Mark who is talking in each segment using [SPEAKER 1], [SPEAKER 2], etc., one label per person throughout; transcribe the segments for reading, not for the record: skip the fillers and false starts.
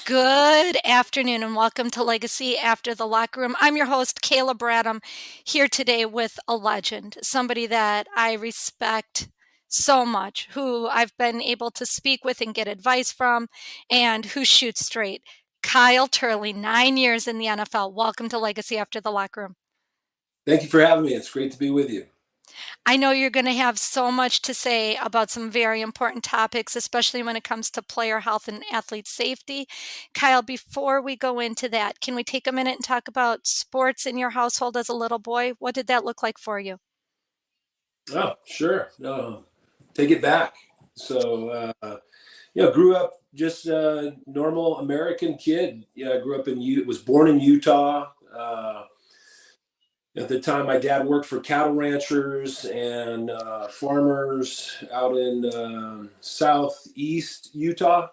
[SPEAKER 1] Good afternoon and welcome to Legacy After the Locker Room. I'm your host, Kayla Bradham, here today with a legend, somebody that I respect so much, who I've been able to speak with and get advice from, and who shoots straight. Kyle Turley, 9 years in the NFL. Welcome to Legacy After the Locker Room.
[SPEAKER 2] Thank you for having me. It's great to be with you.
[SPEAKER 1] I know you're going to have so much to say about some very important topics, especially when it comes to player health and athlete safety. Kyle, before we go into that, can we take a minute and talk about sports in your household as a little boy? What did that look like for you?
[SPEAKER 2] Oh, sure. Take it back. Grew up just a normal American kid. Yeah, I grew up was born in Utah. At the time, my dad worked for cattle ranchers and farmers out in southeast Utah,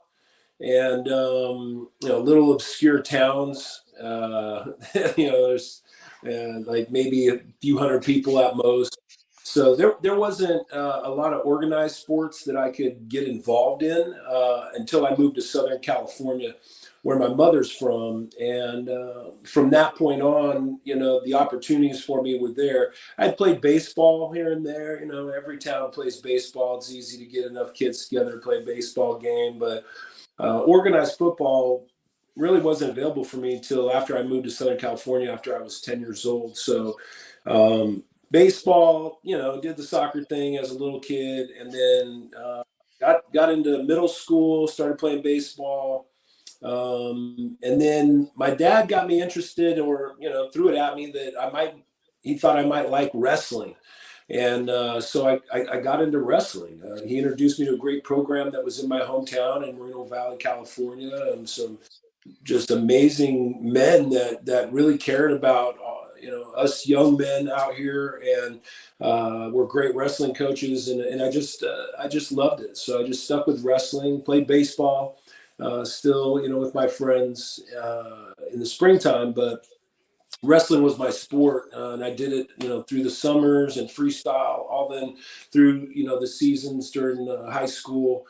[SPEAKER 2] and little obscure towns. There's like maybe a few hundred people at most. So there wasn't a lot of organized sports that I could get involved in until I moved to Southern California, where my mother's from. And from that point on, the opportunities for me were there. I played baseball here and there. Every town plays baseball. It's easy to get enough kids together to play a baseball game, but organized football really wasn't available for me until after I moved to Southern California after I was 10 years old. So baseball, did the soccer thing as a little kid, and then got into middle school, started playing baseball. And then my dad got me interested, or threw it at me that he thought I might like wrestling. And so I got into wrestling. He introduced me to a great program that was in my hometown in Moreno Valley, California, and some just amazing men that really cared about us young men out here, and were great wrestling coaches, and I just loved it. So I just stuck with wrestling, played baseball, still with my friends in the springtime, but wrestling was my sport, and I did it, through the summers and freestyle, all then through, the seasons during high school,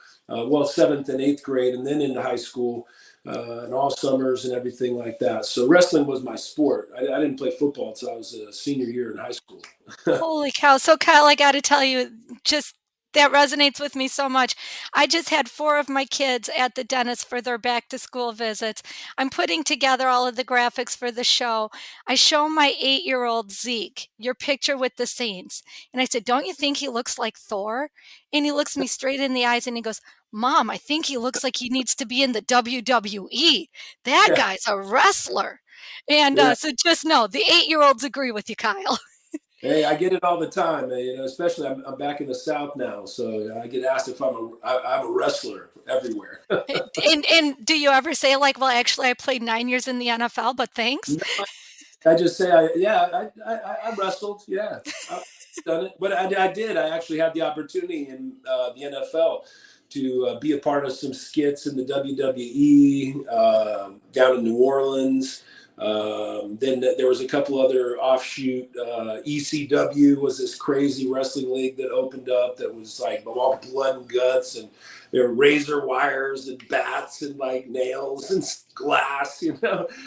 [SPEAKER 2] seventh and eighth grade, and then into high school, and all summers and everything like that. So wrestling was my sport. I didn't play football until I was a senior year in high school.
[SPEAKER 1] Holy cow. So, Kyle, I got to tell you, just that resonates with me so much. I just had four of my kids at the dentist for their back to school visits. I'm putting together all of the graphics for the show. I show my 8-year-old Zeke your picture with the Saints. And I said, "Don't you think he looks like Thor?" And he looks me straight in the eyes and he goes, "Mom, I think he looks like he needs to be in the WWE. That
[SPEAKER 2] Yeah,
[SPEAKER 1] guy's a wrestler." And
[SPEAKER 2] yeah.
[SPEAKER 1] so just know the 8-year-olds agree with you, Kyle.
[SPEAKER 2] Hey, I get it all the time, especially I'm back in the South now, so I get asked if I'm a wrestler everywhere.
[SPEAKER 1] And do you ever say like, "Well, actually, I played 9 years in the NFL, but thanks"?
[SPEAKER 2] I just say, I wrestled. Yeah, I've done it. But I did. I actually had the opportunity in the NFL to be a part of some skits in the WWE down in New Orleans. Then there was a couple other offshoot. ECW was this crazy wrestling league that opened up that was like all blood and guts, and there were razor wires and bats and like nails and glass. It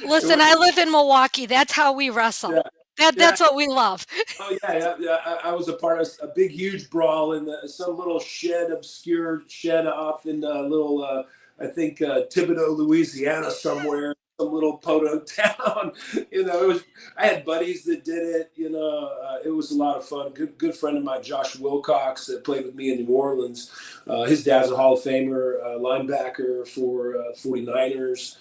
[SPEAKER 1] Listen,
[SPEAKER 2] was,
[SPEAKER 1] I live in Milwaukee, that's how we
[SPEAKER 2] yeah,
[SPEAKER 1] wrestle.
[SPEAKER 2] yeah.
[SPEAKER 1] That's what we love.
[SPEAKER 2] Oh yeah. I was a part of a big, huge brawl in some little obscure shed off in a little, I think Thibodaux, Louisiana, somewhere, some little poto town. It was. I had buddies that did it. It was a lot of fun. Good friend of mine, Josh Wilcox, that played with me in New Orleans. His dad's a Hall of Famer, linebacker for 49ers,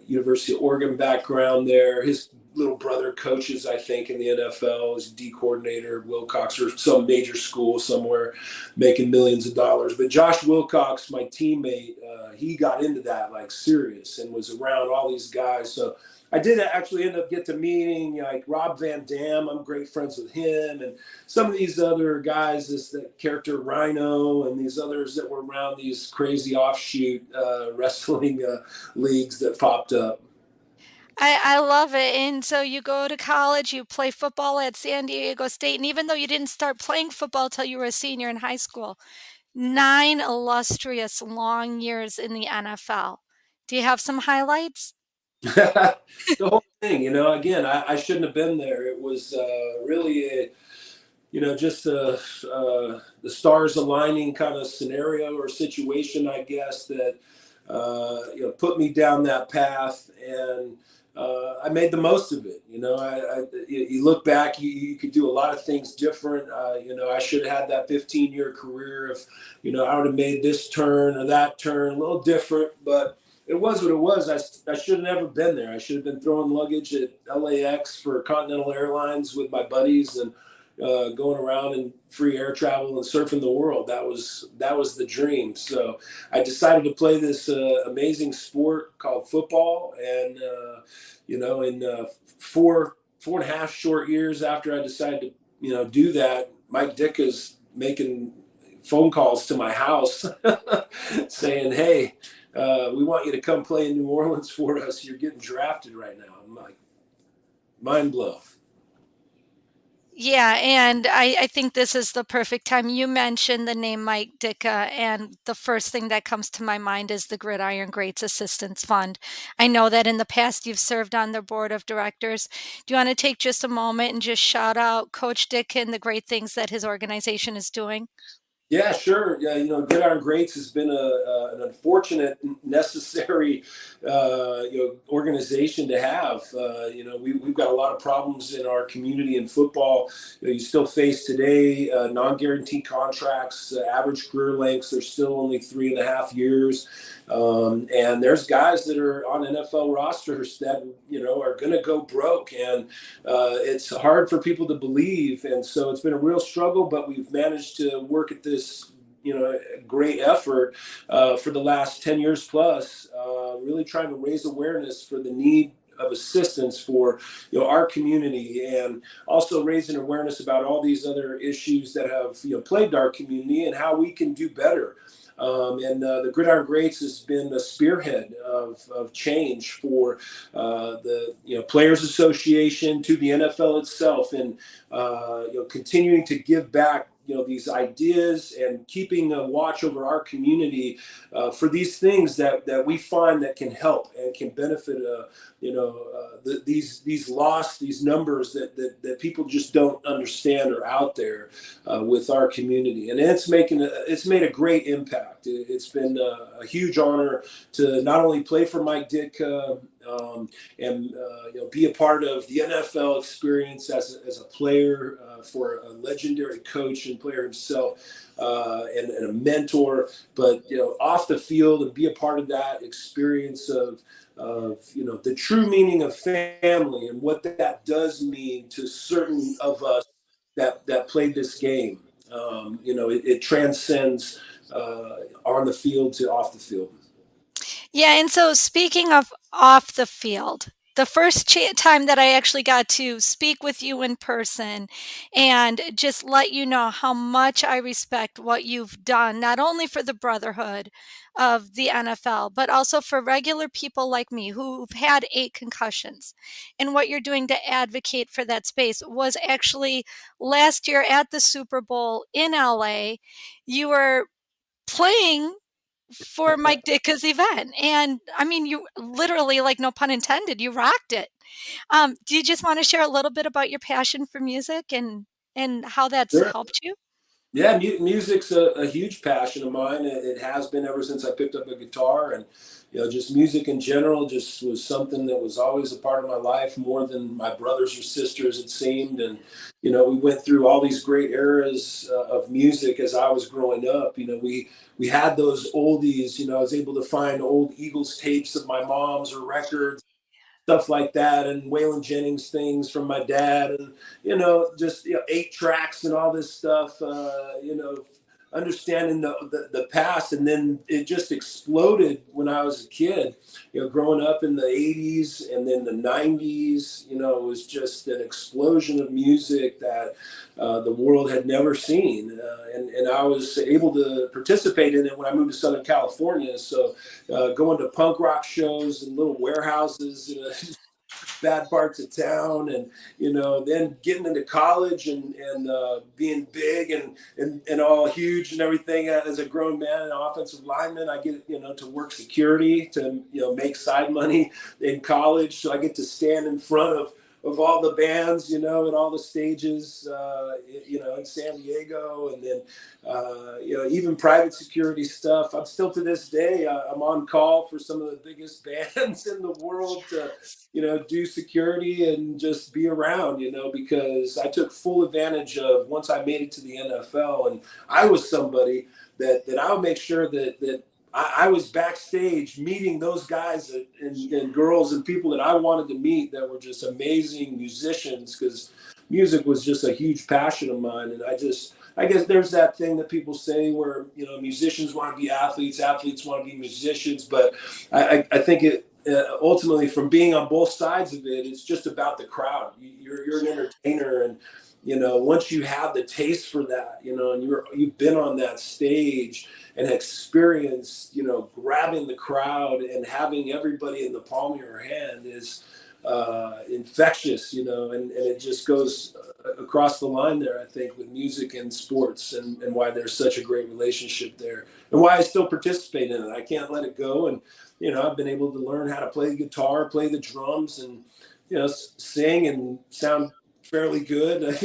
[SPEAKER 2] University of Oregon background there. His little brother coaches, I think, in the NFL as D coordinator, Wilcox, or some major school somewhere, making millions of dollars. But Josh Wilcox, my teammate, he got into that like serious and was around all these guys. So I did actually end up get to meeting like Rob Van Dam. I'm great friends with him, and some of these other guys, that character Rhino, and these others that were around these crazy offshoot wrestling leagues that popped up.
[SPEAKER 1] I love it, and so you go to college, you play football at San Diego State, and even though you didn't start playing football till you were a senior in high school, 9 illustrious long years in the NFL. Do you have some highlights?
[SPEAKER 2] The whole thing, again, I shouldn't have been there. It was really just the stars aligning kind of scenario or situation, I guess, that put me down that path, and I made the most of it. You look back, you could do a lot of things different. I should have had that 15-year career if I would have made this turn or that turn a little different, but it was what it was. I should have never been there. I should have been throwing luggage at LAX for Continental Airlines with my buddies and going around and free air travel and surfing the world. That was the dream. So I decided to play this amazing sport called football, and in 4.5 short years after I decided to do that, Mike Ditka's making phone calls to my house saying, "Hey, we want you to come play in New Orleans for us. You're getting drafted right now." I'm like, mind blown.
[SPEAKER 1] Yeah, and I think this is the perfect time. You mentioned the name Mike Ditka, and the first thing that comes to my mind is the Gridiron Greats Assistance Fund. I know that in the past you've served on their board of directors. Do you want to take just a moment and just shout out Coach Ditka and the great things that his organization is doing?
[SPEAKER 2] Yeah, sure. Yeah, Gridiron Greats has been an unfortunate, necessary, organization to have. We've got a lot of problems in our community in football. You still face today non-guaranteed contracts. Average career lengths are still only 3.5 years. And there's guys that are on NFL rosters that are going to go broke, and it's hard for people to believe. And so it's been a real struggle, but we've managed to work at this great effort for the last 10 years plus, really trying to raise awareness for the need of assistance for our community, and also raising awareness about all these other issues that have plagued our community and how we can do better. And the Gridiron Greats has been a spearhead of change for the Players Association to the NFL itself, and continuing to give back these ideas and keeping a watch over our community for these things that we find that can help and can benefit these numbers that people just don't understand are out there with our community, and it's made a great impact. It's been a huge honor to not only play for Mike Ditka and be a part of the NFL experience as a player, for a legendary coach and player himself, and a mentor, but off the field, and be a part of that experience of the true meaning of family and what that does mean to certain of us that played this game. It transcends on the field to off the field.
[SPEAKER 1] Yeah, and so speaking of off the field, the first time that I actually got to speak with you in person and just let you know how much I respect what you've done, not only for the brotherhood of the NFL, but also for regular people like me who've had 8 concussions. And what you're doing to advocate for that space was actually last year at the Super Bowl in LA. You were playing for Mike Ditka's event. And I mean, you literally, like, no pun intended, you rocked it. Do you just want to share a little bit about your passion for music and how that's
[SPEAKER 2] Sure.
[SPEAKER 1] helped you?
[SPEAKER 2] Yeah, music's a huge passion of mine. It has been ever since I picked up a guitar, and just music in general just was something that was always a part of my life, more than my brothers or sisters, it seemed. And we went through all these great eras of music as I was growing up. We had those oldies. I was able to find old Eagles tapes of my mom's or records, stuff like that, and Waylon Jennings things from my dad, and just 8 tracks and all this stuff. Understanding the past, and then it just exploded when I was a kid. Growing up in the '80s and then the '90s, it was just an explosion of music that the world had never seen, and I was able to participate in it when I moved to Southern California. So going to punk rock shows and little warehouses bad parts of town, and then getting into college and being big and all huge and everything. As a grown man and offensive lineman, I get to work security to make side money in college, so I get to stand in front of all the bands, and all the stages, in San Diego, and then, even private security stuff. I'm still to this day, I'm on call for some of the biggest bands in the world to, do security and just be around, because I took full advantage of once I made it to the NFL, and I was somebody that I would make sure that I was backstage meeting those guys and girls and people that I wanted to meet that were just amazing musicians, because music was just a huge passion of mine. And I guess there's that thing that people say where, musicians want to be athletes, athletes want to be musicians. But I think it ultimately, from being on both sides of it, it's just about the crowd. You're an entertainer. And, once you have the taste for that, and you've been on that stage and experienced, grabbing the crowd and having everybody in the palm of your hand is infectious, and it just goes across the line there, I think, with music and sports, and why there's such a great relationship there, and why I still participate in it. I can't let it go. And, I've been able to learn how to play the guitar, play the drums, and, sing and sound fairly good,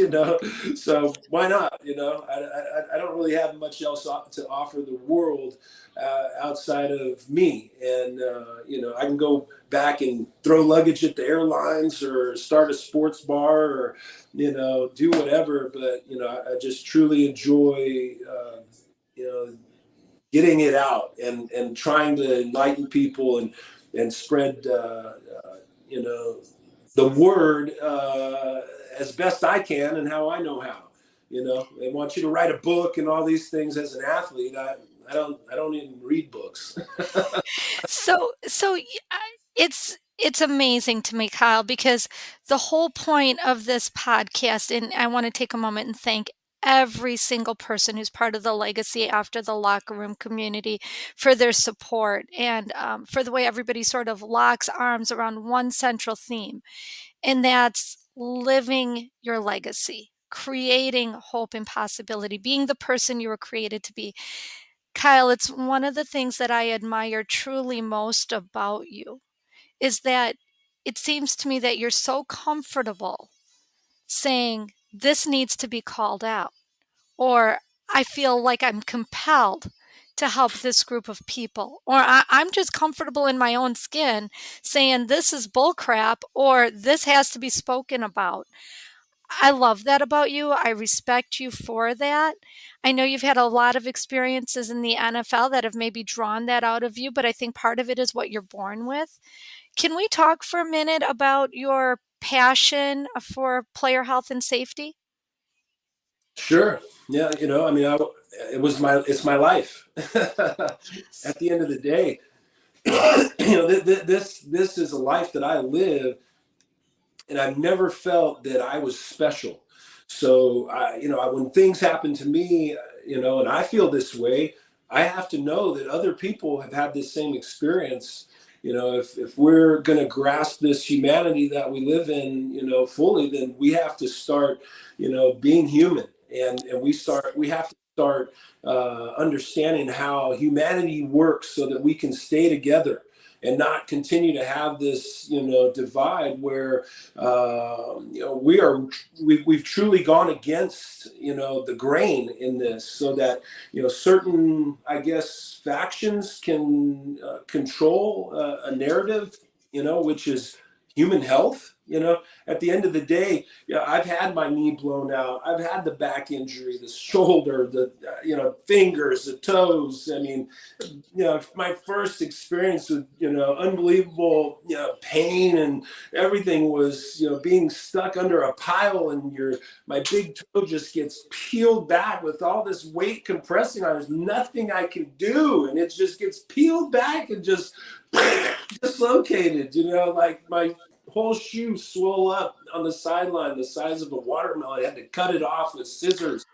[SPEAKER 2] so why not? I don't really have much else to offer the world outside of me. And I can go back and throw luggage at the airlines or start a sports bar or do whatever, but I just truly enjoy getting it out and trying to enlighten people and spread the word as best I can and how I know how. They want you to write a book and all these things as an athlete. I don't even read books.
[SPEAKER 1] It's amazing to me, Kyle, because the whole point of this podcast, and I want to take a moment and thank every single person who's part of the Legacy After the Locker Room community for their support, and for the way everybody sort of locks arms around one central theme, and that's living your legacy, creating hope and possibility, being the person you were created to be. Kyle, it's one of the things that I admire truly most about you is that it seems to me that you're so comfortable saying, this needs to be called out, or I feel like I'm compelled to help this group of people, or I'm just comfortable in my own skin saying, this is bullcrap, or this has to be spoken about. I love that about you. I respect you for that. I know you've had a lot of experiences in the NFL that have maybe drawn that out of you, but I think part of it is what you're born with. Can we talk for a minute about your passion for player health and safety?
[SPEAKER 2] Sure. Yeah. I mean, it's my life. At the end of the day, this is a life that I live, and I've never felt that I was special. So when things happen to me, and I feel this way, I have to know that other people have had this same experience. If we're going to grasp this humanity that we live in, fully, then we have to start, being human, and we have to start understanding how humanity works so that we can stay together and not continue to have this, divide where, we've truly gone against, the grain in this, so that, certain, I guess, factions can control a narrative, which is human health. At the end of the day, I've had my knee blown out. I've had the back injury, the shoulder, the, fingers, the toes. I mean, my first experience with, unbelievable, pain and everything was, being stuck under a pile, and my big toe just gets peeled back with all this weight compressing on it. There's nothing I can do. And it just gets peeled back and just dislocated, like my whole shoe swelled up on the sideline, the size of a watermelon. I had to cut it off with scissors.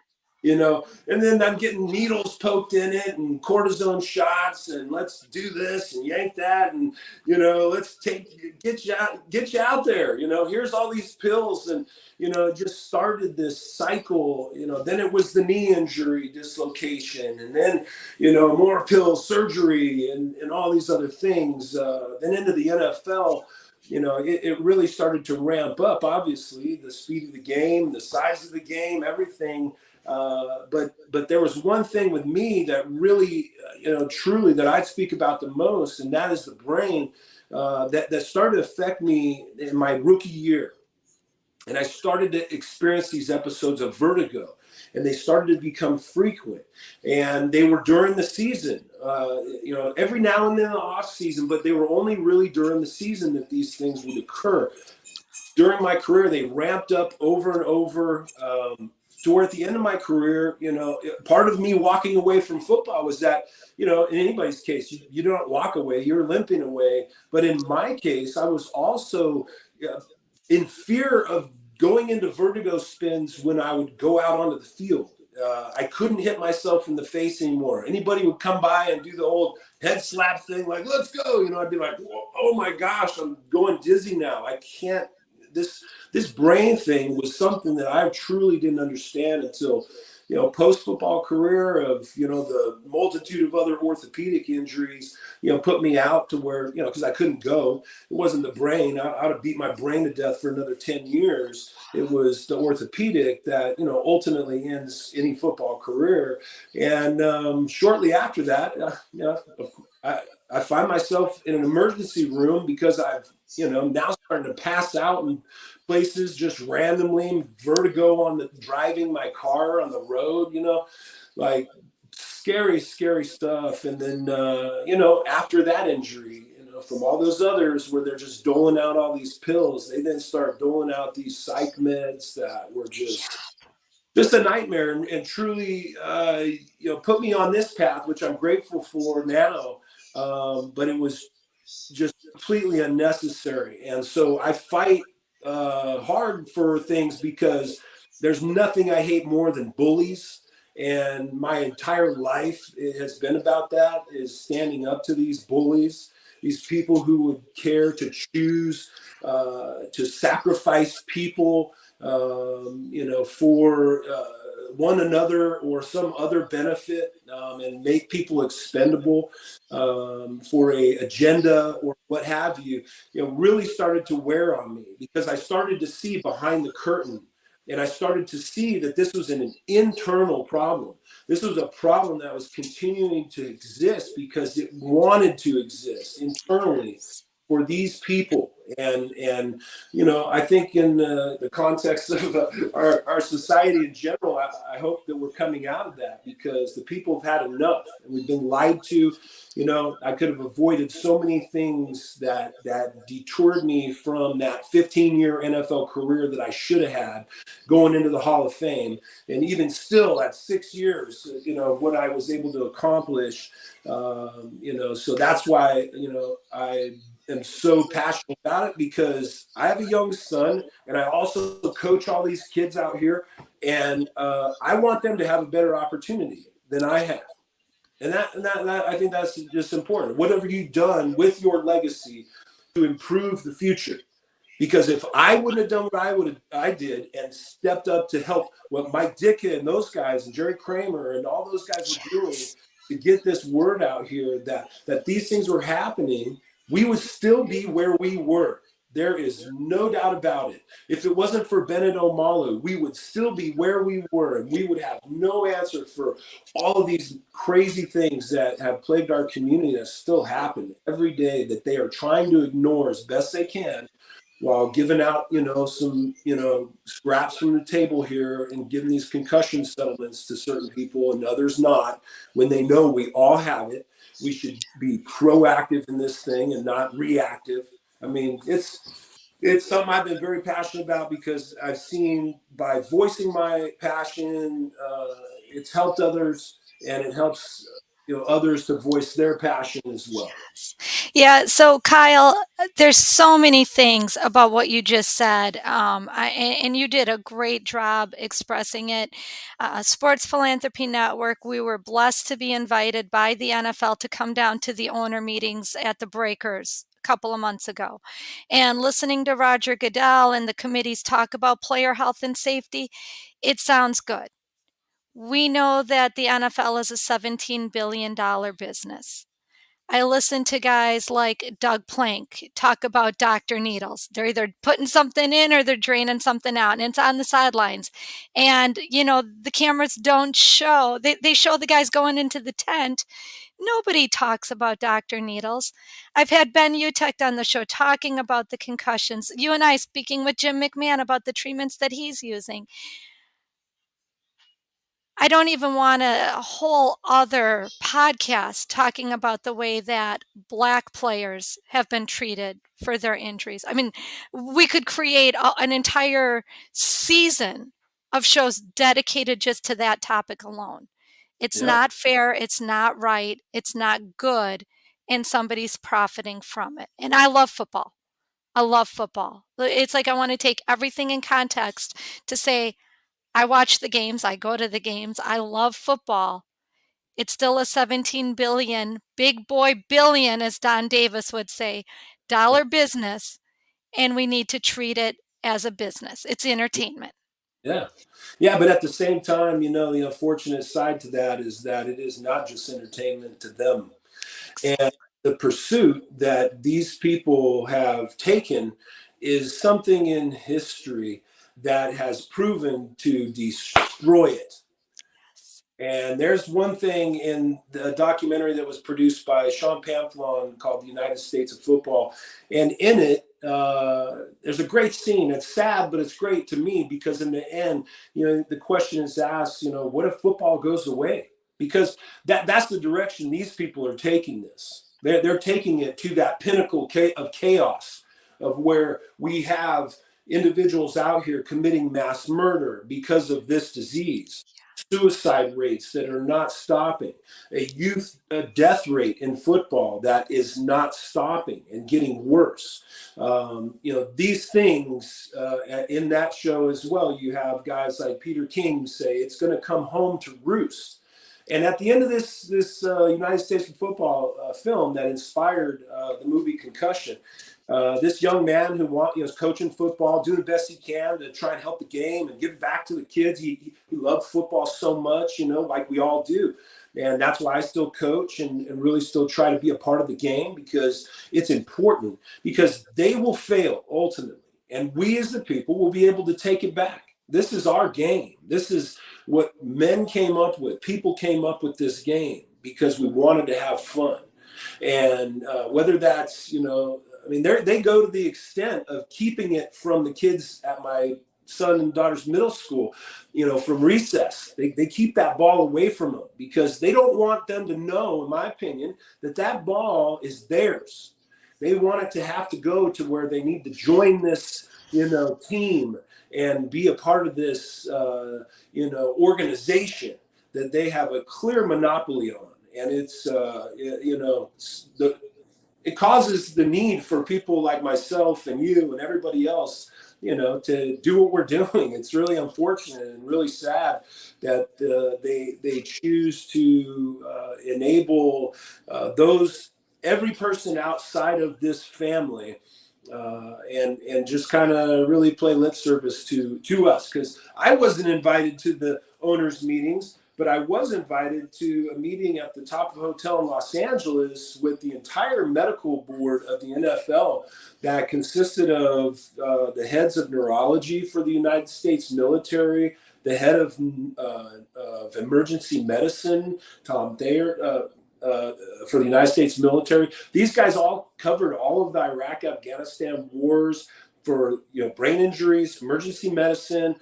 [SPEAKER 2] and then I'm getting needles poked in it and cortisone shots and let's do this and yank that and let's get you out there. Here's all these pills and it just started this cycle. Then it was the knee injury dislocation and then more pills, surgery, and all these other things. Then into the NFL. It really started to ramp up. Obviously, the speed of the game, the size of the game, everything. But there was one thing with me that really, truly that I speak about the most, and that is the brain that started to affect me in my rookie year. And I started to experience these episodes of vertigo, and they started to become frequent. And they were during the season, every now and then in the off season, but they were only really during the season that these things would occur. During my career, they ramped up over and over. To where at the end of my career, part of me walking away from football was that, in anybody's case, you don't walk away, you're limping away. But in my case, I was also in fear of going into vertigo spins when I would go out onto the field. I couldn't hit myself in the face anymore. Anybody would come by and do the old head slap thing, like, let's go. I'd be like, oh my gosh, I'm going dizzy now. I can't. This brain thing was something that I truly didn't understand until, post-football career of, the multitude of other orthopedic injuries, put me out to where, because I couldn't go. It wasn't the brain. I'd have beat my brain to death for another 10 years. It was the orthopedic that, ultimately ends any football career. And shortly after that, I find myself in an emergency room because I've, now starting to pass out in places just randomly, vertigo on the driving my car on the road, like scary, scary stuff. And then, after that injury, from all those others where they're just doling out all these pills, they then start doling out these psych meds that were just a nightmare and truly, put me on this path, which I'm grateful for now. But it was just completely unnecessary. And so I fight hard for things because there's nothing I hate more than bullies. And my entire life it has been about that, is standing up to these bullies, these people who would care to choose to sacrifice people, for one another or some other benefit, and make people expendable for a agenda or what have you, really started to wear on me because I started to see behind the curtain. And I started to see that this was an internal problem. This was a problem that was continuing to exist because it wanted to exist internally for these people. And I think in the context of our society in general, I hope that we're coming out of that because the people have had enough and we've been lied to. I could have avoided so many things that detoured me from that 15-year NFL career that I should have had going into the Hall of Fame. And even still at 6 years, what I was able to accomplish, so that's why, I am so passionate about it because I have a young son and I also coach all these kids out here, and I want them to have a better opportunity than I have. And that I think that's just important. What have you done with your legacy to improve the future? Because if I wouldn't have done what I did and stepped up to help what Mike Ditka and those guys and Jerry Kramer and all those guys were doing to get this word out here that these things were happening, we would still be where we were. There is no doubt about it. If it wasn't for Bennett Omalu, we would still be where we were, and we would have no answer for all of these crazy things that have plagued our community that still happen every day that they are trying to ignore as best they can while giving out, some, scraps from the table here and giving these concussion settlements to certain people and others not, when they know we all have it. We should be proactive in this thing and not reactive. I mean, it's something I've been very passionate about because I've seen by voicing my passion, it's helped others and it helps, others to voice their passion as well.
[SPEAKER 1] Yeah, so Kyle, there's so many things about what you just said, and you did a great job expressing it. Sports Philanthropy Network, we were blessed to be invited by the NFL to come down to the owner meetings at the Breakers a couple of months ago. And listening to Roger Goodell and the committees talk about player health and safety, it sounds good. We know that the NFL is a $17 billion business. I listen to guys like Doug Plank talk about Dr. Needles. They're either putting something in or they're draining something out, and it's on the sidelines. And, the cameras don't show, they show the guys going into the tent. Nobody talks about Dr. Needles. I've had Ben Utech on the show talking about the concussions. You and I speaking with Jim McMahon about the treatments that he's using. I don't even want a whole other podcast talking about the way that Black players have been treated for their injuries. I mean, we could create an entire season of shows dedicated just to that topic alone. It's
[SPEAKER 2] Yeah.
[SPEAKER 1] not fair, it's not right, it's not good, and somebody's profiting from it. And I love football. I love football. It's like I want to take everything in context to say, I watch the games, I go to the games, I love football. It's still a 17 billion, big boy billion, as Don Davis would say, dollar business, and we need to treat it as a business. It's entertainment.
[SPEAKER 2] Yeah. Yeah. But at the same time, the unfortunate side to that is that it is not just entertainment to them. And the pursuit that these people have taken is something in history that has proven to destroy it. And there's one thing in the documentary that was produced by Sean Pamplon called The United States of Football. And in it, there's a great scene. It's sad, but it's great to me because in the end, the question is asked, what if football goes away? Because that's the direction these people are taking this. They're taking it to that pinnacle of chaos, of where we have individuals out here committing mass murder because of this disease, suicide rates that are not stopping, a youth death rate in football that is not stopping and getting worse. These things in that show as well, you have guys like Peter King say it's going to come home to roost. And at the end of this United States of Football film that inspired the movie Concussion, this young man who is coaching football, doing the best he can to try and help the game and give back to the kids. He loved football so much, like we all do. And that's why I still coach and really still try to be a part of the game, because it's important, because they will fail ultimately. And we as the people will be able to take it back. This is our game. This is what men came up with. People came up with this game because we wanted to have fun. And whether that's, they go to the extent of keeping it from the kids at my son and daughter's middle school, from recess. They keep that ball away from them because they don't want them to know, in my opinion, that ball is theirs. They want it to have to go to where they need to join this, team and be a part of this, organization that they have a clear monopoly on. And it causes the need for people like myself and you and everybody else, to do what we're doing. It's really unfortunate and really sad that they choose to enable every person outside of this family, and just kind of really play lip service to us. Because I wasn't invited to the owners' meetings, but I was invited to a meeting at the top of a hotel in Los Angeles with the entire medical board of the NFL that consisted of the heads of neurology for the United States military, the head of emergency medicine, Tom Thayer, for the United States military. These guys all covered all of the Iraq-Afghanistan wars for brain injuries, emergency medicine,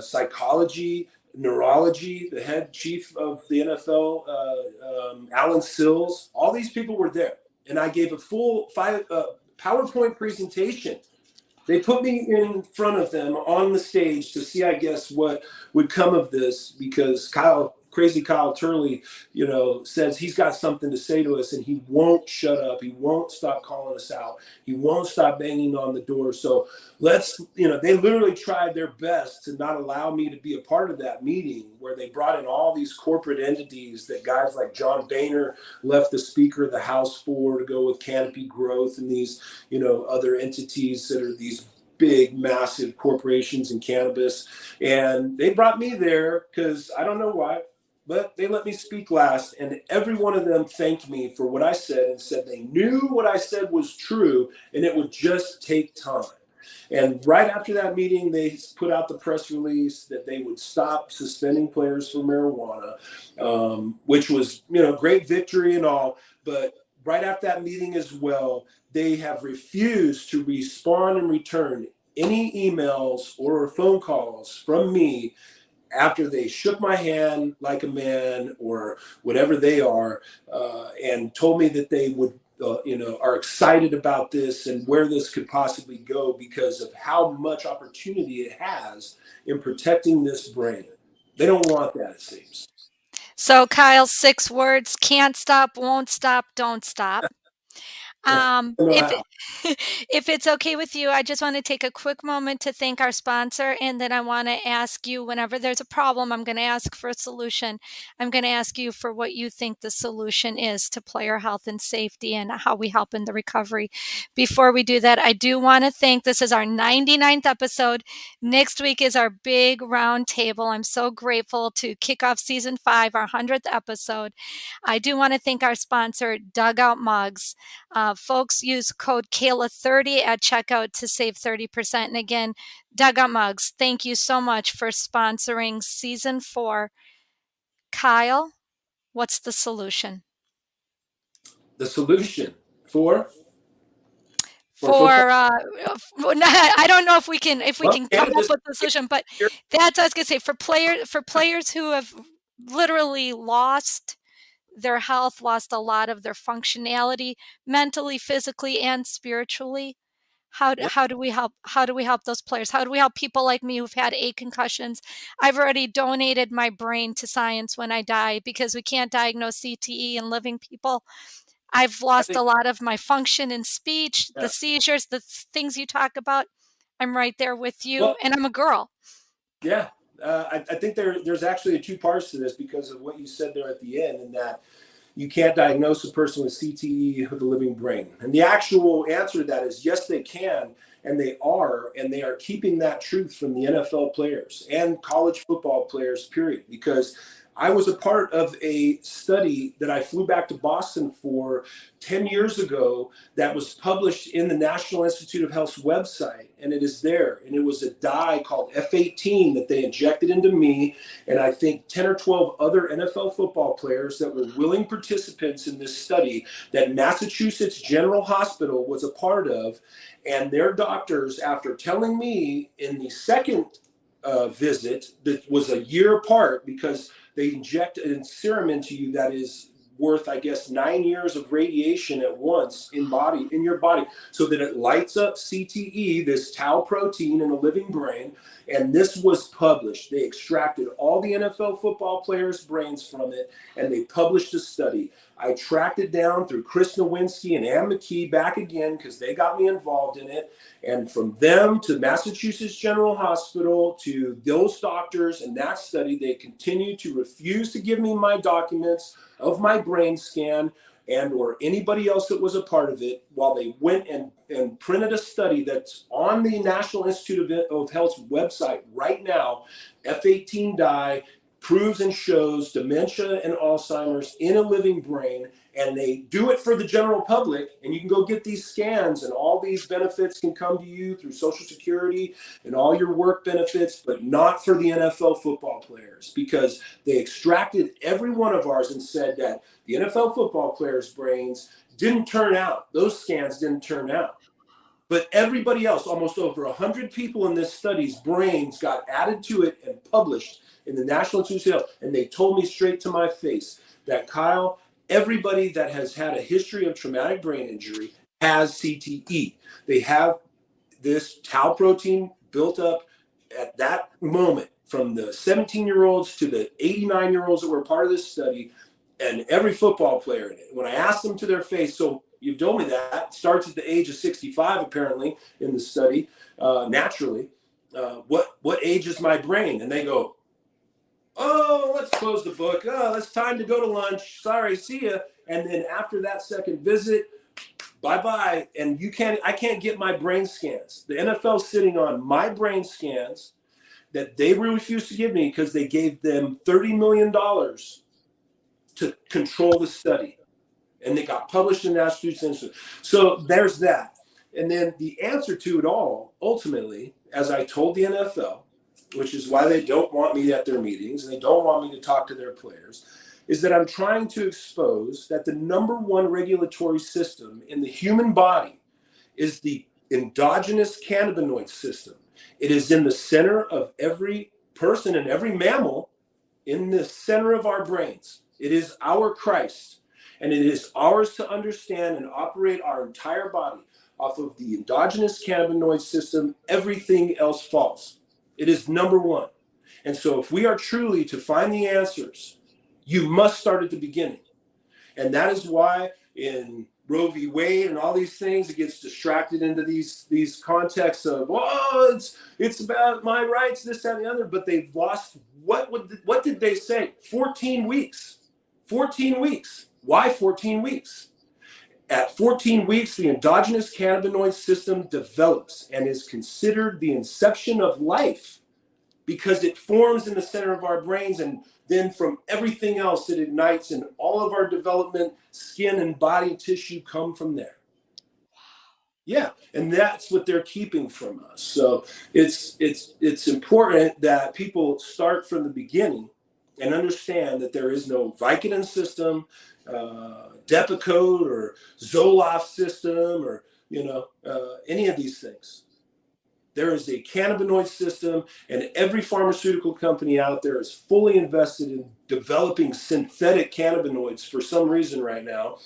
[SPEAKER 2] psychology, neurology. The head chief of the NFL, Alan Sills. All these people were there, and I gave a full PowerPoint presentation. They put me in front of them on the stage to see, I guess, what would come of this, because Kyle, of crazy Kyle Turley, says he's got something to say to us, and he won't shut up. He won't stop calling us out. He won't stop banging on the door. So they literally tried their best to not allow me to be a part of that meeting, where they brought in all these corporate entities that guys like John Boehner left the Speaker of the House for, to go with Canopy Growth and these, other entities that are these big, massive corporations in cannabis. And they brought me there because I don't know why, but they let me speak last. And every one of them thanked me for what I said, and said they knew what I said was true and it would just take time. And right after that meeting, they put out the press release that they would stop suspending players for marijuana, which was, great victory and all. But right after that meeting as well, they have refused to respond and return any emails or phone calls from me after they shook my hand like a man or whatever they are, and told me that they would, are excited about this and where this could possibly go because of how much opportunity it has in protecting this brain. They don't want that, it seems.
[SPEAKER 1] So, Kyle, 6 words: can't stop, won't stop, don't stop. If
[SPEAKER 2] How.
[SPEAKER 1] if it's okay with you, I just want to take a quick moment to thank our sponsor, and then I want to ask you, whenever there's a problem, I'm going to ask for a solution. I'm going to ask you for what you think the solution is to player health and safety and how we help in the recovery. Before we do that, I do want to thank, this is our 99th episode. Next week is our big round table. I'm so grateful to kick off season 5, our 100th episode. I do want to thank our sponsor, Dugout Mugs. Folks, use code Kayla30 at checkout to save 30%. And again, Dugout Mugs, thank you so much for sponsoring season 4. Kyle, what's the solution?
[SPEAKER 2] The solution for
[SPEAKER 1] For
[SPEAKER 2] football?
[SPEAKER 1] I don't know if we can come up
[SPEAKER 2] Cannabis.
[SPEAKER 1] with the solution, but that's what I was gonna say. For players who have literally lost their health, lost a lot of their functionality mentally, physically, and spiritually. How do we help those players? How do we help people like me who've had 8 concussions? I've already donated my brain to science when I die, because we can't diagnose CTE in living people. I've
[SPEAKER 2] I
[SPEAKER 1] lost
[SPEAKER 2] think,
[SPEAKER 1] a lot of my function in speech, the
[SPEAKER 2] yeah.
[SPEAKER 1] seizures, the things you talk about. I'm right there with you,
[SPEAKER 2] Well,
[SPEAKER 1] and I'm a girl.
[SPEAKER 2] yeah. I think there's actually 2 parts to this because of what you said there at the end, and that you can't diagnose a person with CTE with a living brain. And the actual answer to that is yes, they can, and they are keeping that truth from the NFL players and college football players, period. Because I was a part of a study that I flew back to Boston for 10 years ago that was published in the National Institute of Health's website, and it is there. And it was a dye called F18 that they injected into me, and I think 10 or 12 other NFL football players that were willing participants in this study that Massachusetts General Hospital was a part of. And their doctors, after telling me in the second visit that was a year apart, because they inject a serum into you that is worth, I guess, 9 years of radiation at once in your body, so that it lights up CTE, this tau protein in a living brain. And this was published. They extracted all the NFL football players' brains from it, and they published a study. I tracked it down through Chris Nowinski and Ann McKee back again, because they got me involved in it. And from them to Massachusetts General Hospital to those doctors and that study, they continue to refuse to give me my documents of my brain scan and or anybody else that was a part of it, while they went and printed a study that's on the National Institute of Health's website right now. F18 dye proves and shows dementia and Alzheimer's in a living brain, and they do it for the general public. And you can go get these scans, and all these benefits can come to you through Social Security and all your work benefits, but not for the NFL football players, because they extracted every one of ours and said that the NFL football players' brains didn't turn out. Those scans didn't turn out. But everybody else, almost over 100 people in this study's brains got added to it and published in the National Institute of Health. And they told me straight to my face that, Kyle, everybody that has had a history of traumatic brain injury has CTE. They have this tau protein built up at that moment from the 17-year-olds to the 89-year-olds that were part of this study, and every football player in it. When I asked them to their face, so you've told me that starts at the age of 65, apparently, in the study, naturally. What age is my brain? And they go, oh, let's close the book. Oh, it's time to go to lunch. Sorry, see ya. And then after that second visit, bye-bye. And I can't get my brain scans. The NFL's sitting on my brain scans that they refused to give me because they gave them $30 million to control the study. And they got published in Massachusetts. So there's that. And then the answer to it all, ultimately, as I told the NFL, which is why they don't want me at their meetings and they don't want me to talk to their players, is that I'm trying to expose that the number one regulatory system in the human body is the endogenous cannabinoid system. It is in the center of every person and every mammal, in the center of our brains. It is our Christ, and it is ours to understand and operate our entire body off of the endogenous cannabinoid system. Everything else falls. It is number one. And so if we are truly to find the answers, you must start at the beginning. And that is why in Roe v. Wade and all these things, it gets distracted into these contexts of, oh, it's about my rights, this, that, and the other. But they've lost, what did they say? 14 weeks. 14 weeks. Why 14 weeks? At 14 weeks, the endogenous cannabinoid system develops and is considered the inception of life because it forms in the center of our brains, and then from everything else it ignites, and all of our development, skin and body tissue come from there. Yeah, and that's what they're keeping from us. So it's important that people start from the beginning and understand that there is no Vicodin system, Depakote or Zoloft system, or any of these things. There is a cannabinoid system, and every pharmaceutical company out there is fully invested in developing synthetic cannabinoids for some reason right now,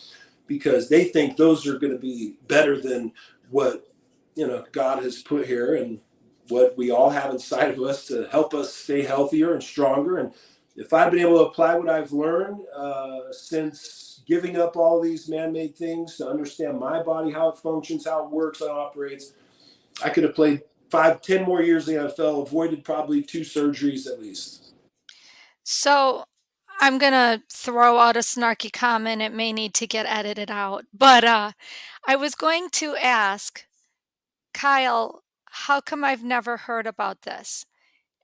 [SPEAKER 2] because they think those are going to be better than what God has put here and what we all have inside of us to help us stay healthier and stronger. And if I'd been able to apply what I've learned since giving up all these man-made things to understand my body, how it functions, how it works, how it operates, I could have played 5-10 more years in the NFL, avoided probably 2 surgeries at least.
[SPEAKER 1] So I'm going to throw out a snarky comment. It may need to get edited out. But I was going to ask, Kyle, how come I've never heard about this?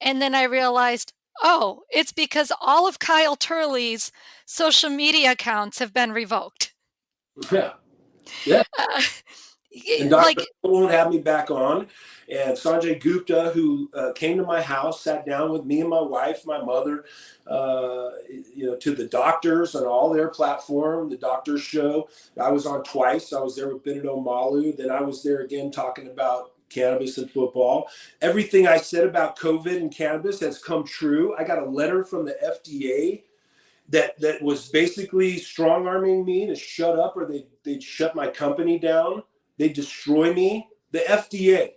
[SPEAKER 1] And then I realized, oh, it's because all of Kyle Turley's social media accounts have been revoked.
[SPEAKER 2] Yeah. Yeah. And Dr.
[SPEAKER 1] Like,
[SPEAKER 2] won't have me back on. And Sanjay Gupta, who came to my house, sat down with me and my wife, my mother, to the doctors on all their platform, the doctor's show. I was on twice. I was there with Benito Malu. Then I was there again talking about cannabis and football. Everything I said about COVID and cannabis has come true. I got a letter from the FDA that was basically strong-arming me to shut up, or they'd shut my company down. They destroy me, the FDA,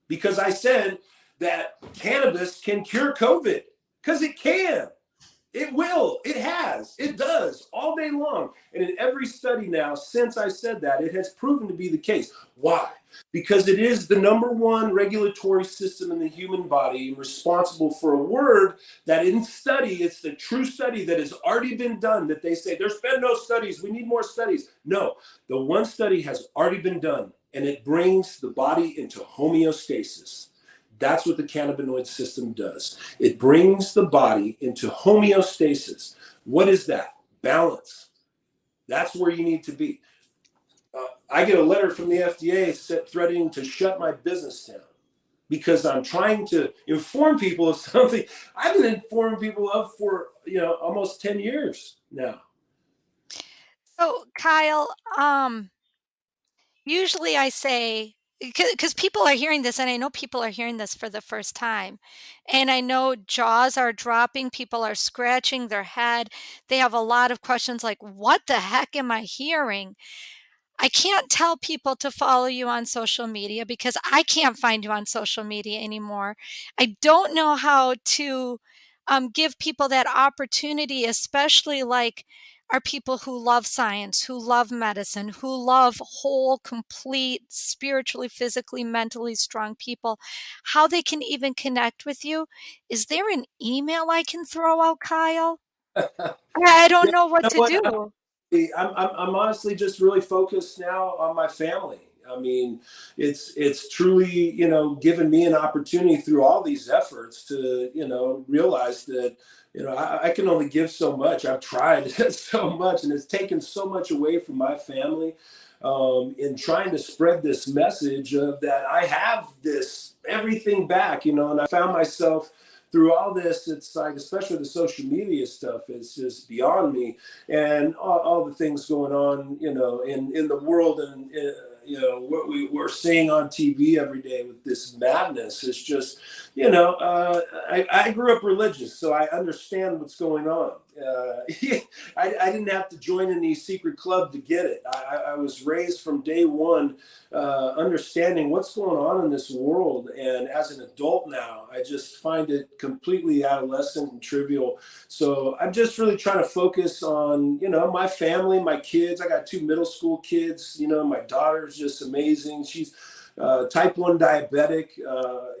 [SPEAKER 2] because I said that cannabis can cure COVID, because it can. It will. It has. It does all day long. And in every study now, since I said that, it has proven to be the case. Why? Because it is the number one regulatory system in the human body, responsible for a word that in study, it's the true study that has already been done, that they say, there's been no studies, we need more studies. No, the one study has already been done, and it brings the body into homeostasis. That's what the cannabinoid system does. It brings the body into homeostasis. What is that? Balance. That's where you need to be. I get a letter from the FDA threatening to shut my business down because I'm trying to inform people of something I've been informing people of for almost 10 years now.
[SPEAKER 1] so Kyle, usually I say, because people are hearing this, and I know people are hearing this for the first time, and I know jaws are dropping, people are scratching their head. They have a lot of questions like, what the heck am I hearing? I can't tell people to follow you on social media because I can't find you on social media anymore. I don't know how to give people that opportunity, especially like our people who love science, who love medicine, who love whole, complete, spiritually, physically, mentally strong people, how they can even connect with you. Is there an email I can throw out, Kyle? I don't
[SPEAKER 2] Yeah,
[SPEAKER 1] know what
[SPEAKER 2] you know
[SPEAKER 1] to
[SPEAKER 2] what?
[SPEAKER 1] do.
[SPEAKER 2] I'm honestly just really focused now on my family. I mean, it's truly, given me an opportunity through all these efforts to, realize that, I can only give so much. I've tried so much, and it's taken so much away from my family, in trying to spread this message of that I have this everything back, and I found myself through all this. It's like, especially the social media stuff, it's just beyond me, and all the things going on, in the world, and what we're seeing on TV every day with this madness is just, I grew up religious, so I understand what's going on. I didn't have to join any secret club to get it. I was raised from day one, understanding what's going on in this world. And as an adult now, I just find it completely adolescent and trivial. So I'm just really trying to focus on, my family, my kids. I got 2 middle school kids. My daughter's just amazing. She's type 1 diabetic,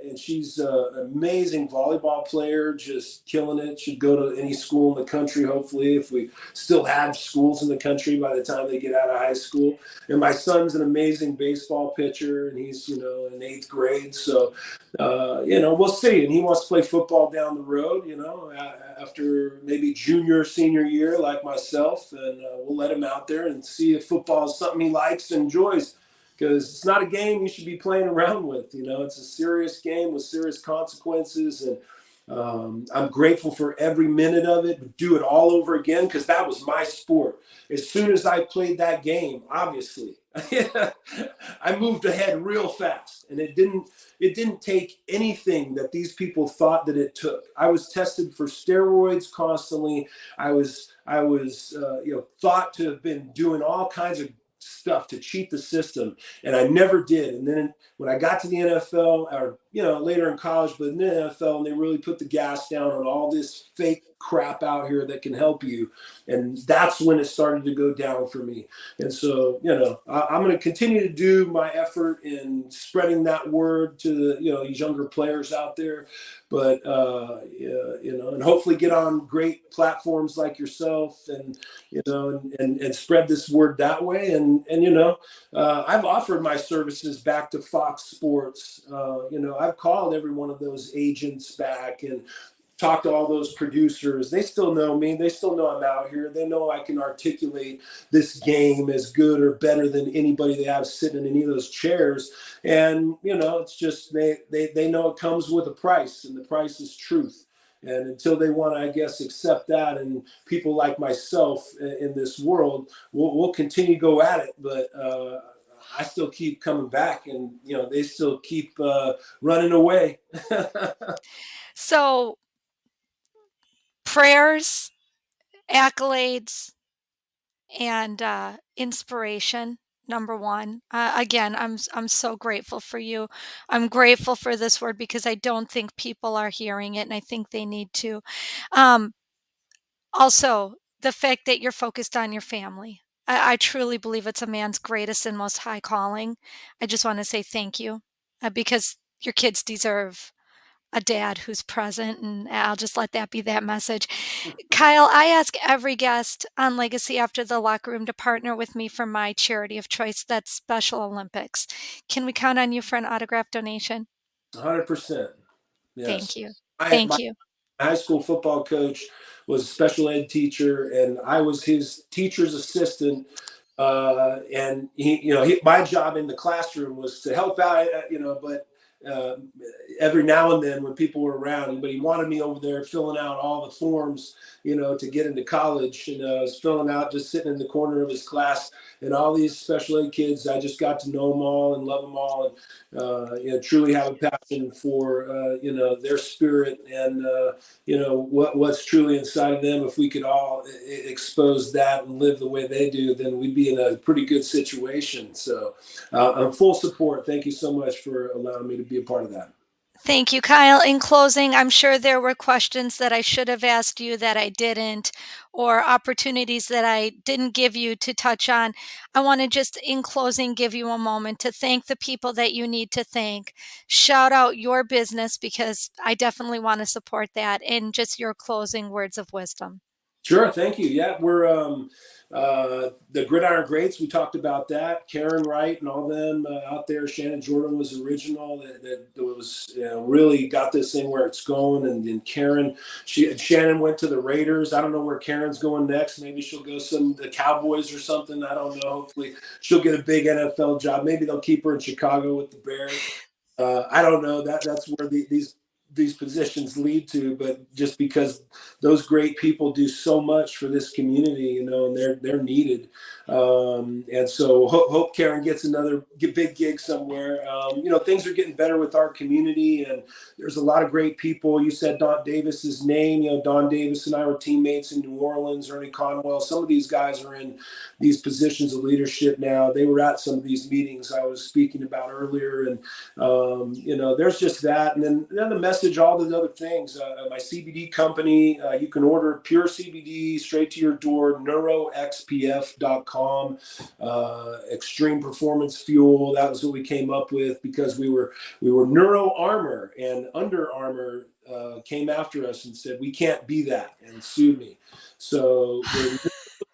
[SPEAKER 2] and she's an amazing volleyball player, just killing it. She'd go to any school in the country, hopefully, if we still have schools in the country by the time they get out of high school. And my son's an amazing baseball pitcher, and he's, in 8th grade. So, we'll see. And he wants to play football down the road, after maybe junior, senior year, like myself. And we'll let him out there and see if football is something he likes and enjoys, because it's not a game you should be playing around with. It's a serious game with serious consequences. And I'm grateful for every minute of it, but do it all over again, because that was my sport. As soon as I played that game, obviously, I moved ahead real fast, and it didn't take anything that these people thought that it took. I was tested for steroids constantly. I was thought to have been doing all kinds of stuff to cheat the system, and I never did. And then when I got to the NFL, or later in college, but in the NFL, and they really put the gas down on all this fake crap out here that can help you, and that's when it started to go down for me. And so, I'm going to continue to do my effort in spreading that word to the, these younger players out there, but and hopefully get on great platforms like yourself, and and spread this word that way. And I've offered my services back to Fox Sports. I've called every one of those agents back and talked to all those producers. They still know me. They still know I'm out here. They know I can articulate this game as good or better than anybody they have sitting in any of those chairs. And it's just they know it comes with a price, and the price is truth. And until they want to, I guess, accept that, and people like myself in this world, we'll continue to go at it. But I still keep coming back, and they still keep running away.
[SPEAKER 1] So, prayers, accolades, and inspiration. Number one. Again, I'm so grateful for you. I'm grateful for this word because I don't think people are hearing it, and I think they need to. Um, Also, the fact that you're focused on your family. I truly believe it's a man's greatest and most high calling. I just want to say thank you, because your kids deserve a dad who's present, and I'll just let that be that message. Kyle, I ask every guest on Legacy After the Locker Room to partner with me for my charity of choice, that's Special Olympics. Can we count on you for an autograph donation?
[SPEAKER 2] 100%.
[SPEAKER 1] Thank
[SPEAKER 2] Yes.
[SPEAKER 1] you.
[SPEAKER 2] My
[SPEAKER 1] Thank you.
[SPEAKER 2] high school football coach was a special ed teacher, and I was his teacher's assistant. And my job in the classroom was to help out, but uh, every now and then when people were around, but he wanted me over there filling out all the forms, to get into college. And I was filling out, just sitting in the corner of his class, and all these special ed kids, I just got to know them all and love them all, and truly have a passion for their spirit and what's truly inside of them. If we could all expose that and live the way they do, then we'd be in a pretty good situation. So I'm full support. Thank you so much for allowing me to be a part of that.
[SPEAKER 1] Thank you, Kyle. In closing, I'm sure there were questions that I should have asked you that I didn't, or opportunities that I didn't give you to touch on. I want to just, in closing, give you a moment to thank the people that you need to thank. Shout out your business because I definitely want to support that, and just your closing words of wisdom.
[SPEAKER 2] Sure, thank you. Yeah, we're the Gridiron Greats. We talked about that. Karen Wright and all them out there. Shannon Jordan was original. That was really got this thing where it's going. And then Shannon went to the Raiders. I don't know where Karen's going next. Maybe she'll go the Cowboys or something. I don't know. Hopefully she'll get a big NFL job. Maybe they'll keep her in Chicago with the Bears. I don't know. That's where these positions lead to, but just because those great people do so much for this community, and they're needed. And so hope Karen gets another big gig somewhere. Things are getting better with our community, and there's a lot of great people. You said Don Davis's name. Don Davis and I were teammates in New Orleans, Ernie Conwell. Some of these guys are in these positions of leadership now. They were at some of these meetings I was speaking about earlier. And, there's just that. And then the message, all the other things, my CBD company, you can order pure CBD straight to your door, neuroxpf.com, extreme performance fuel. That was what we came up with because we were Neuro Armor, and Under Armour came after us and said, we can't be that, and sued me. So we're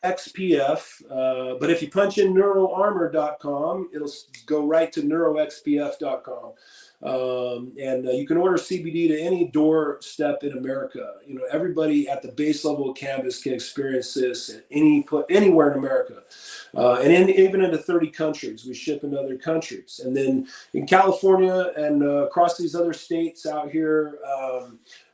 [SPEAKER 2] XPF, but if you punch in neuroarmor.com, it'll go right to neuroxpf.com. And you can order CBD to any doorstep in America. Everybody at the base level of cannabis can experience this at anywhere in America. And even into 30 countries. We ship into other countries. And then in California and across these other states out here,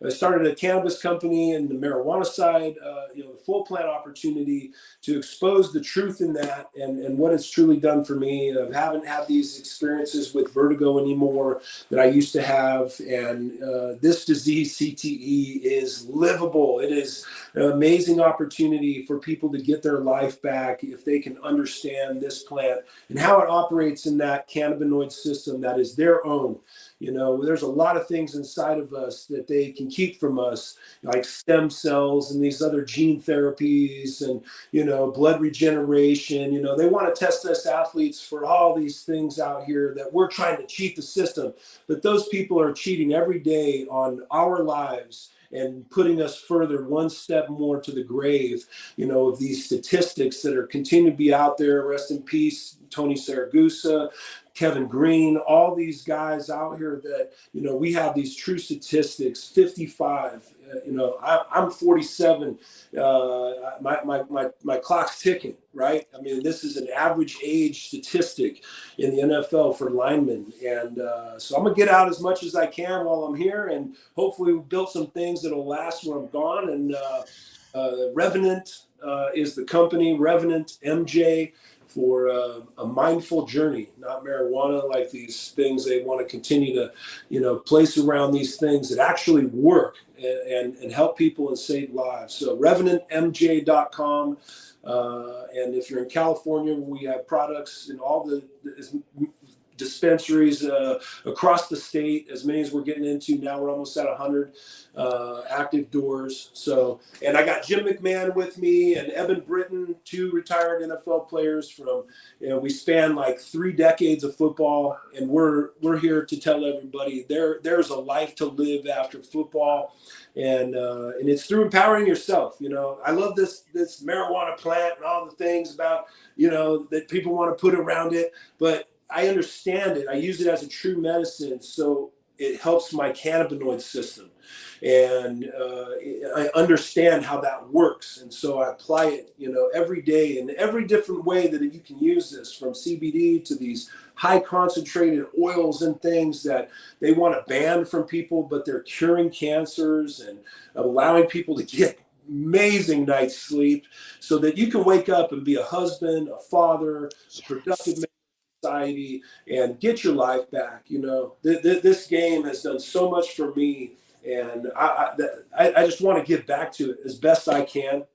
[SPEAKER 2] I started a cannabis company in the marijuana side, the full plant opportunity to expose the truth in that and what it's truly done for me. I haven't had these experiences with vertigo anymore that I used to have. And this disease, CTE, is livable. It is an amazing opportunity for people to get their life back if they can understand this plant and how it operates in that cannabinoid system that is their own. There's a lot of things inside of us that they can keep from us, like stem cells and these other gene therapies and, blood regeneration. They want to test us athletes for all these things out here that we're trying to cheat the system. But those people are cheating every day on our lives and putting us further, one step more to the grave, of these statistics that are continue to be out there. Rest in peace, Tony Saragusa, Kevin Green, all these guys out here that, we have these true statistics, 55, I'm 47. My clock's ticking, right? I mean, this is an average age statistic in the NFL for linemen. And so I'm going to get out as much as I can while I'm here. And hopefully we've built some things that'll last when I'm gone. And Revenant is the company, Revenant MJ, for a mindful journey, not marijuana, like these things they want to continue to, place around these things that actually work and help people and save lives. So revenantmj.com. And if you're in California, we have products in all the dispensaries across the state, as many as we're getting into now. We're almost at 100 active doors. So, and I got Jim McMahon with me and Evan Britton, 2 retired NFL players from, we span like 3 decades of football, and we're here to tell everybody there's a life to live after football. And it's through empowering yourself. I love this marijuana plant and all the things about, that people want to put around it, but I understand it. I use it as a true medicine. So it helps my cannabinoid system, and I understand how that works, and so I apply it, every day in every different way that you can use this, from CBD to these high concentrated oils and things that they want to ban from people, but they're curing cancers and allowing people to get amazing night's sleep so that you can wake up and be a husband, a father, a productive
[SPEAKER 1] Yes.
[SPEAKER 2] man in society, and get your life back. This game has done so much for me, and I just want to give back to it as best I can.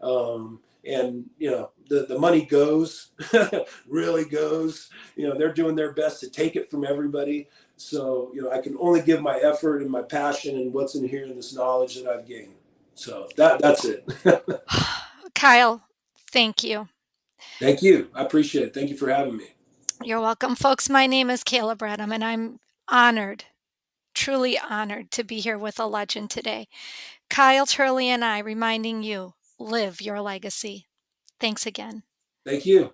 [SPEAKER 2] And the money goes, really goes. They're doing their best to take it from everybody. So I can only give my effort and my passion and what's in here and this knowledge that I've gained. So that's it.
[SPEAKER 1] Kyle, thank you.
[SPEAKER 2] Thank you. I appreciate it. Thank you for having me.
[SPEAKER 1] You're welcome. Folks, my name is Kayla Bradham, and I'm honored, truly honored to be here with a legend today. Kyle, Turley, and I reminding you, live your legacy. Thanks again.
[SPEAKER 2] Thank you.